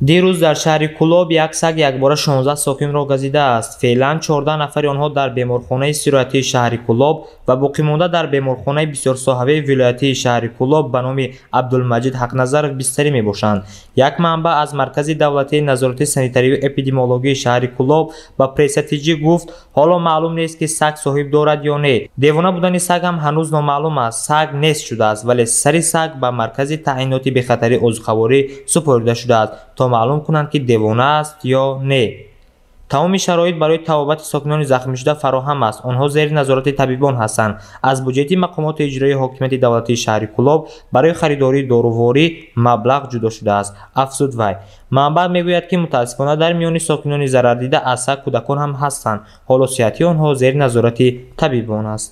дирӯз дар шаҳри Кӯлоб як саг якбора 16 сокинро газидааст. Феълан 14 нафари онҳо дар беморхонаи истироҳатии шаҳри Кӯлоб ва боқимонда дар беморхонаи бисёрсоҳаваи вилоятии шаҳри Кӯлоб ба номи Абдулмаҷид Ҳақназаров бистарӣ мебошанд. Як манбаъ аз Маркази давлатии назорати санитариву эпидемиологии шаҳри Кӯлоб ба пресс-тиҷӣ гуфт: ҳоло маълум нест ки саг соҳиб дорад ё не. Девона будани саг ҳам ҳанӯз номаълум аст. Саг нест шудааст, вале сари саг ба Маркази таъиноти бехатарии озуқаворӣ супорида шудааст то маълум кунанд ки девона аст ё не. тамоми шароит барои табобати сокинони захмишуда фароҳам аст. онҳо зери назорати табибон ҳастанд. аз буҷети мақомоти иҷроии ҳокимияти давлатии шаҳри Кӯлоб барои харидории доруворӣ маблағ ҷудо шудааст, афзуд вай. манбаъ мегӯяд ки мутаассифона дар миёни сокинони зарардида аз саг кӯдакон ҳам ҳастанд. ҳоло сиҳати онҳо зери назорати табибон аст.